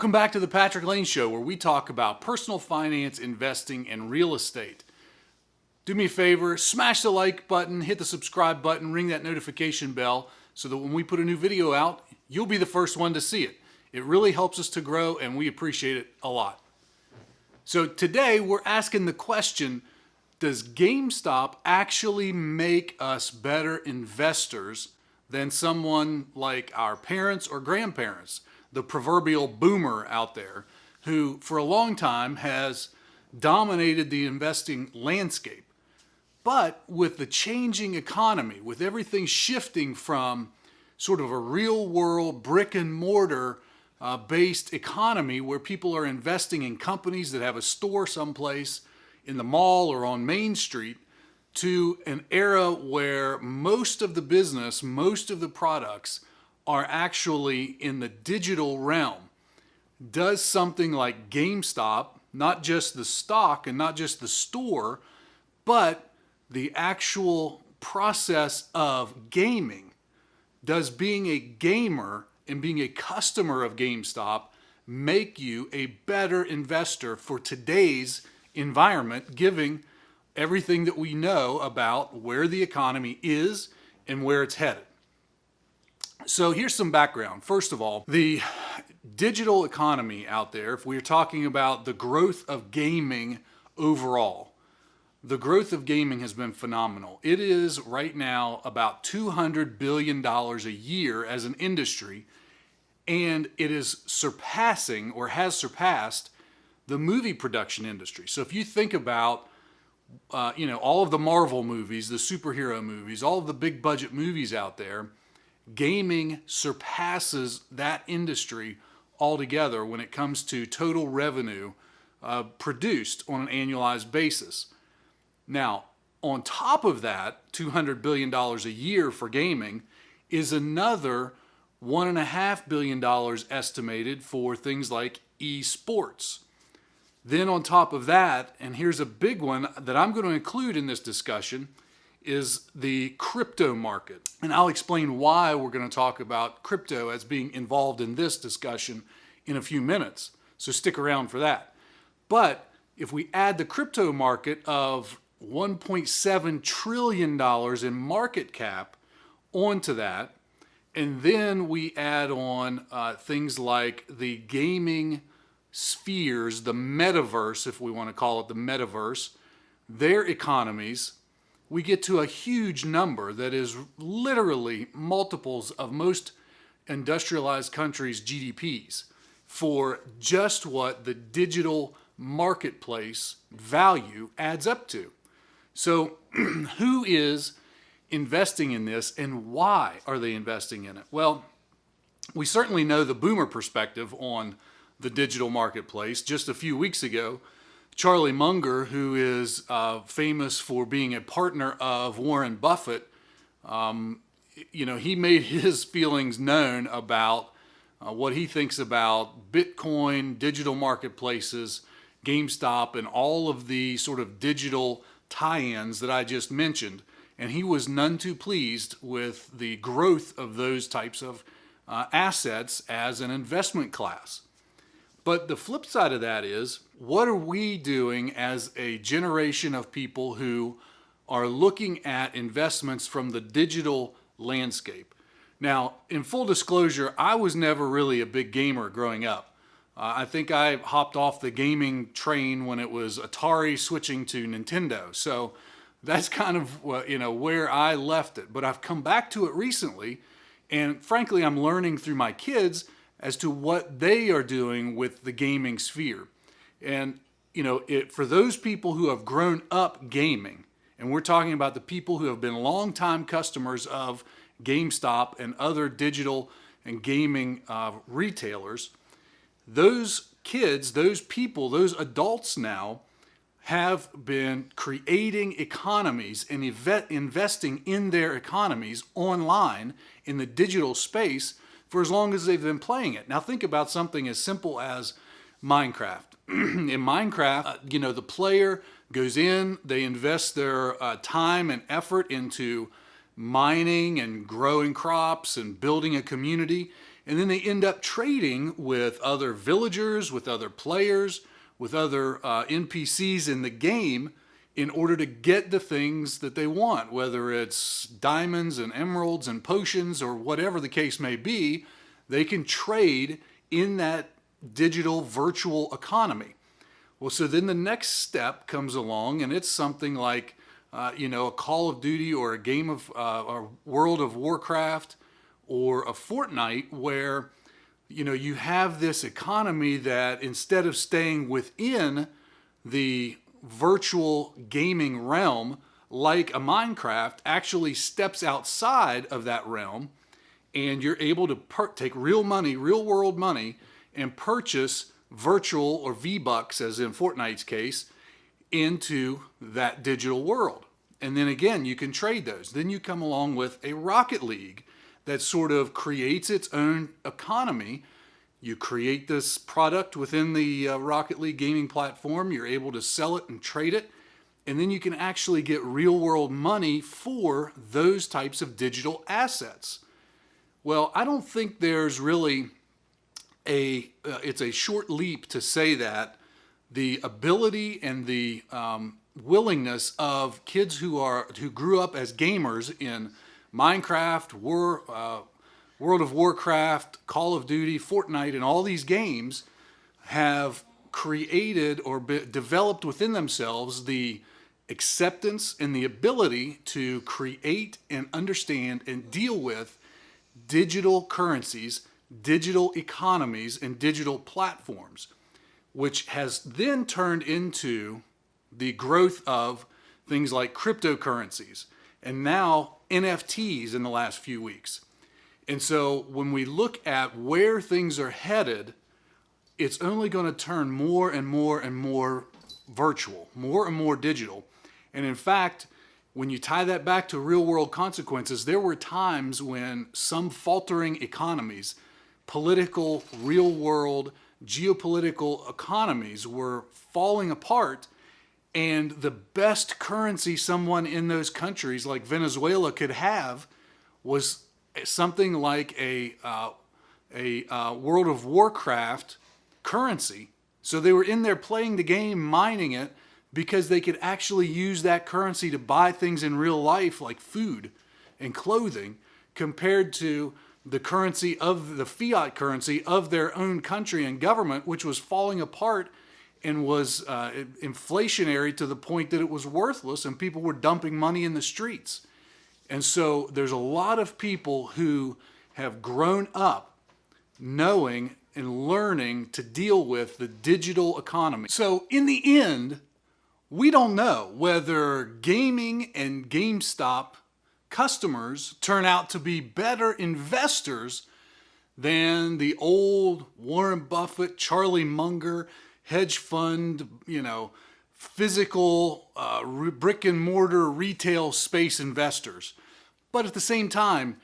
Welcome back to the Patrick Lane Show, where we talk about personal finance, investing, and real estate. Do me a favor, smash the like button, hit the subscribe button, ring that notification bell so that when we put a new video out, you'll be the first one to see it. It really helps us to grow, and we appreciate it a lot. So today we're asking the question, does GameStop actually make us better investors than someone like our parents or grandparents? The proverbial boomer out there who for a long time has dominated the investing landscape. But with the changing economy, with everything shifting from sort of a real world brick and mortar based economy where people are investing in companies that have a store someplace in the mall or on Main Street, to an era where most of the business, most of the products are actually in the digital realm. Does something like GameStop, not just the stock and not just the store, but the actual process of gaming, does being a gamer and being a customer of GameStop make you a better investor for today's environment, given everything that we know about where the economy is and where it's headed? So here's some background. First of all, the digital economy out there, if we're talking about the growth of gaming overall, the growth of gaming has been phenomenal. It is right now about $200 billion a year as an industry, and it is surpassing or has surpassed the movie production industry. So if you think about all of the Marvel movies, the superhero movies, all of the big budget movies out there, gaming surpasses that industry altogether when it comes to total revenue produced on an annualized basis. Now, on top of that, $200 billion a year for gaming is another $1.5 billion estimated for things like esports. Then on top of that, and here's a big one that I'm going to include in this discussion, is the crypto market. And I'll explain why we're going to talk about crypto as being involved in this discussion in a few minutes. So stick around for that. But if we add the crypto market of $1.7 trillion in market cap onto that, and then we add on things like the gaming spheres, the metaverse, if we want to call it the metaverse, their economies, we get to a huge number that is literally multiples of most industrialized countries' GDPs for just what the digital marketplace value adds up to. So who is investing in this and why are they investing in it? Well, we certainly know the boomer perspective on the digital marketplace. Just a few weeks ago, Charlie Munger, who is famous for being a partner of Warren Buffett, he made his feelings known about what he thinks about Bitcoin, digital marketplaces, GameStop, and all of the sort of digital tie-ins that I just mentioned. And he was none too pleased with the growth of those types of assets as an investment class. But the flip side of that is, what are we doing as a generation of people who are looking at investments from the digital landscape? Now, in full disclosure, I was never really a big gamer growing up. I think I hopped off the gaming train when it was Atari switching to Nintendo. So that's kind of where I left it. But I've come back to it recently, and frankly, I'm learning through my kids as to what they are doing with the gaming sphere. And for those people who have grown up gaming, and we're talking about the people who have been longtime customers of GameStop and other digital and gaming retailers, those kids, those people, those adults now have been creating economies and investing in their economies online in the digital space for as long as they've been playing it. Now think about something as simple as Minecraft. In Minecraft, the player goes in, they invest their time and effort into mining and growing crops and building a community. And then they end up trading with other villagers, with other players, with other NPCs in the game in order to get the things that they want, whether it's diamonds and emeralds and potions or whatever the case may be. They can trade in that digital virtual economy. Well, so then the next step comes along, and it's something like, a Call of Duty or a game of a World of Warcraft or a Fortnite, where you have this economy that instead of staying within the virtual gaming realm like a Minecraft, actually steps outside of that realm, and you're able to take real money, real world money, and purchase virtual or V-Bucks, as in Fortnite's case, into that digital world. And then again, you can trade those. Then you come along with a Rocket League that sort of creates its own economy. You create this product within the Rocket League gaming platform. You're able to sell it and trade it. And then you can actually get real world money for those types of digital assets. Well, I don't think there's really it's a short leap to say that the ability and the willingness of kids who grew up as gamers in Minecraft, World of Warcraft, Call of Duty, Fortnite, and all these games have created or developed within themselves the acceptance and the ability to create and understand and deal with digital currencies, digital economies, and digital platforms, which has then turned into the growth of things like cryptocurrencies and now NFTs in the last few weeks. And so when we look at where things are headed, it's only going to turn more and more and more virtual, more and more digital. And in fact, when you tie that back to real world consequences, there were times when some faltering economies, political, real world, geopolitical economies were falling apart, and the best currency someone in those countries like Venezuela could have was something like a World of Warcraft currency. So they were in there playing the game, mining it, because they could actually use that currency to buy things in real life like food and clothing, compared to the currency of the fiat currency of their own country and government, which was falling apart and was inflationary to the point that it was worthless and people were dumping money in the streets. And so there's a lot of people who have grown up knowing and learning to deal with the digital economy. So in the end, we don't know whether gaming and GameStop customers turn out to be better investors than the old Warren Buffett, Charlie Munger, hedge fund, physical brick and mortar retail space investors. But at the same time,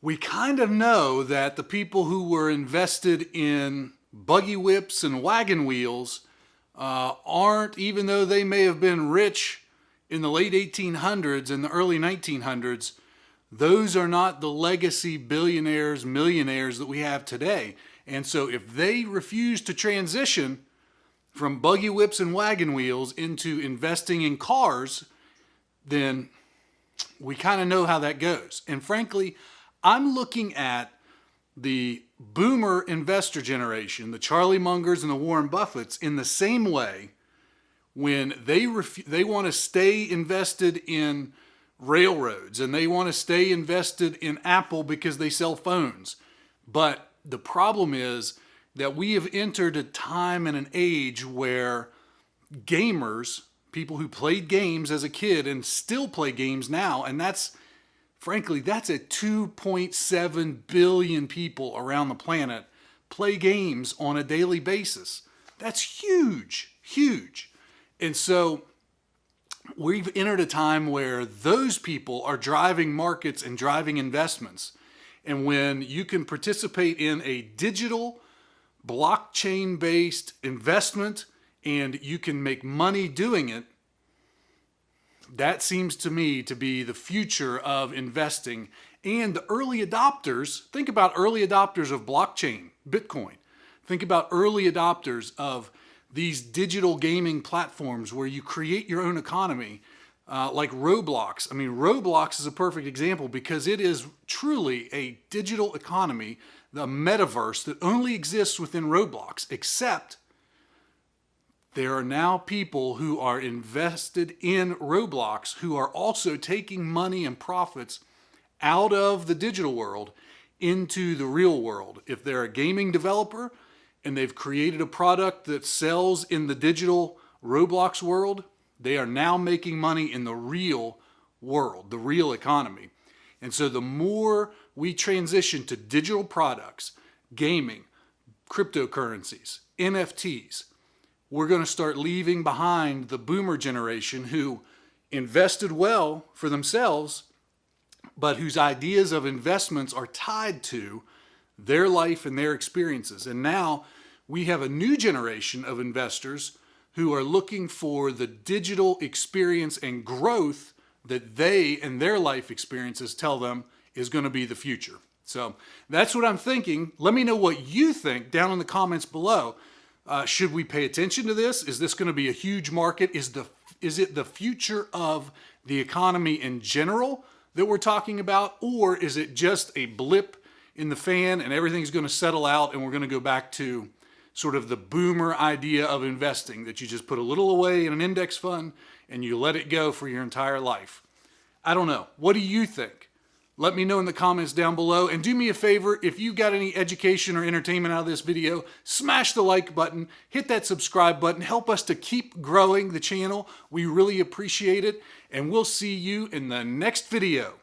we kind of know that the people who were invested in buggy whips and wagon wheels aren't, even though they may have been rich in the late 1800s and the early 1900s, those are not the legacy billionaires, millionaires that we have today. And so if they refuse to transition from buggy whips and wagon wheels into investing in cars, then we kind of know how that goes. And frankly, I'm looking at the boomer investor generation, the Charlie Mungers and the Warren Buffetts, in the same way when they want to stay invested in railroads and they want to stay invested in Apple because they sell phones. But the problem is that we have entered a time and an age where gamers, people who played games as a kid and still play games now, and frankly, that's a 2.7 billion people around the planet play games on a daily basis. That's huge, huge. And so we've entered a time where those people are driving markets and driving investments. And when you can participate in a digital, blockchain-based investment and you can make money doing it, that seems to me to be the future of investing And the early adopters, think about early adopters of blockchain, Bitcoin. Think about early adopters of these digital gaming platforms where you create your own economy, like Roblox. I mean, Roblox is a perfect example because it is truly a digital economy, the metaverse that only exists within Roblox, except there are now people who are invested in Roblox who are also taking money and profits out of the digital world into the real world. If they're a gaming developer and they've created a product that sells in the digital Roblox world, they are now making money in the real world, the real economy. And so the more we transition to digital products, gaming, cryptocurrencies, NFTs, we're going to start leaving behind the boomer generation who invested well for themselves, but whose ideas of investments are tied to their life and their experiences. And now we have a new generation of investors who are looking for the digital experience and growth that they and their life experiences tell them is going to be the future. So that's what I'm thinking. Let me know what you think down in the comments below. Should we pay attention to this? Is this going to be a huge market? Is it the future of the economy in general that we're talking about? Or is it just a blip in the fan and everything's going to settle out and we're going to go back to sort of the boomer idea of investing, that you just put a little away in an index fund and you let it go for your entire life? I don't know. What do you think? Let me know in the comments down below. And do me a favor, if you got any education or entertainment out of this video, smash the like button, hit that subscribe button, help us to keep growing the channel. We really appreciate it. And we'll see you in the next video.